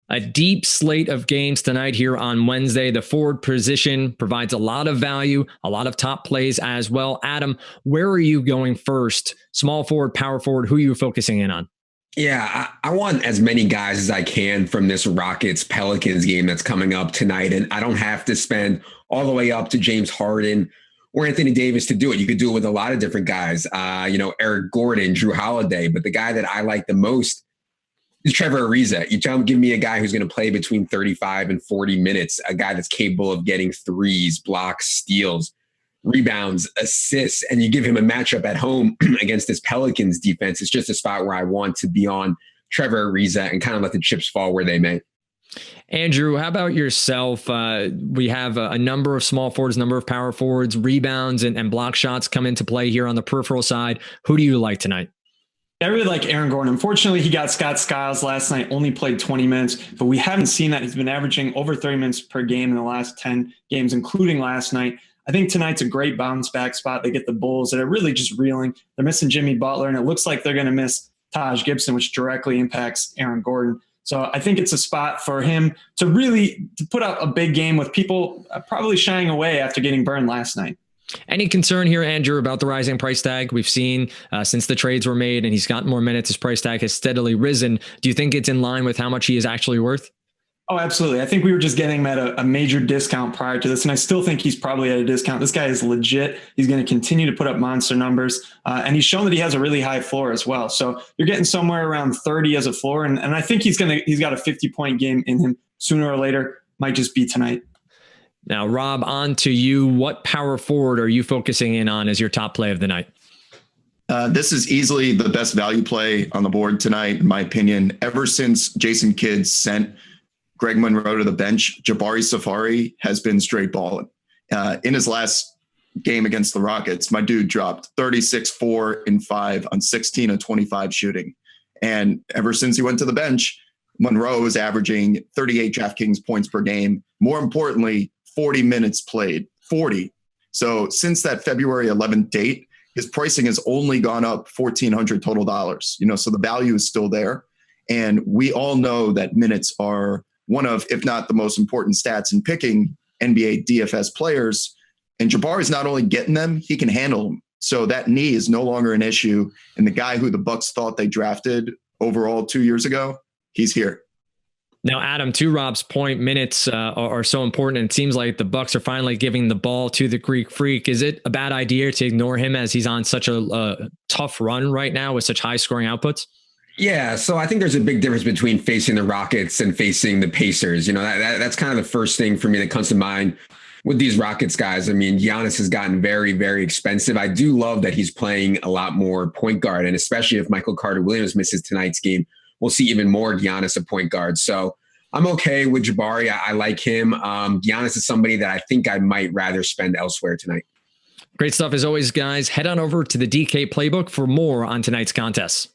A deep slate of games tonight here on Wednesday. The forward position provides a lot of value, a lot of top plays as well. Adam, where are you going first? Small forward, power forward, who are you focusing in on? Yeah, I want as many guys as I can from this Rockets-Pelicans game that's coming up tonight. And I don't have to spend all the way up to James Harden or Anthony Davis to do it. You could do it with a lot of different guys, Eric Gordon, Drew Holiday. But the guy that I like the most is Trevor Ariza. You tell him, give me a guy who's going to play between 35 and 40 minutes, a guy that's capable of getting threes, blocks, steals, rebounds, assists, and you give him a matchup at home against this Pelicans defense. It's just a spot where I want to be on Trevor Ariza and kind of let the chips fall where they may. Andrew, how about yourself? We have a number of small forwards, number of power forwards, rebounds and block shots come into play here on the peripheral side. Who do you like tonight? I really like Aaron Gordon. Unfortunately, he got Scott Skiles last night, only played 20 minutes, but we haven't seen that. He's been averaging over 30 minutes per game in the last 10 games, including last night. I think tonight's a great bounce back spot. They get the Bulls that are really just reeling. They're missing Jimmy Butler, and it looks like they're going to miss Taj Gibson, which directly impacts Aaron Gordon. So I think it's a spot for him to really put out a big game with people probably shying away after getting burned last night. Any concern here, Andrew, about the rising price tag? We've seen since the trades were made and he's gotten more minutes, his price tag has steadily risen. Do you think it's in line with how much he is actually worth? Oh, absolutely. I think we were just getting him at a major discount prior to this, and I still think he's probably at a discount. This guy is legit. He's going to continue to put up monster numbers, and he's shown that he has a really high floor as well. So you're getting somewhere around 30 as a floor, and I think he's got a 50-point game in him sooner or later. Might just be tonight. Now, Rob, on to you. What power forward are you focusing in on as your top play of the night? This is easily the best value play on the board tonight, in my opinion. Ever since Jason Kidd sent Greg Monroe to the bench, Jabari Safari has been straight balling. In his last game against the Rockets, my dude dropped 36, 4, and 5 on 16 of 25 shooting. And ever since he went to the bench, Monroe is averaging 38 DraftKings points per game. More importantly, 40 minutes played, 40. So since that February 11th date, his pricing has only gone up $1,400 total dollars. So the value is still there. And we all know that minutes are one of, if not the most important stats in picking NBA DFS players. And Jabari is not only getting them, he can handle them. So that knee is no longer an issue. And the guy who the Bucks thought they drafted overall 2 years ago, he's here. Now, Adam, to Rob's point, minutes are so important. And it seems like the Bucks are finally giving the ball to the Greek Freak. Is it a bad idea to ignore him as he's on such a tough run right now with such high scoring outputs? Yeah, so I think there's a big difference between facing the Rockets and facing the Pacers. That's kind of the first thing for me that comes to mind with these Rockets guys. I mean, Giannis has gotten very, very expensive. I do love that he's playing a lot more point guard, and especially if Michael Carter-Williams misses tonight's game, we'll see even more Giannis at point guard. So I'm okay with Jabari. I like him. Giannis is somebody that I think I might rather spend elsewhere tonight. Great stuff as always, guys. Head on over to the DK Playbook for more on tonight's contests.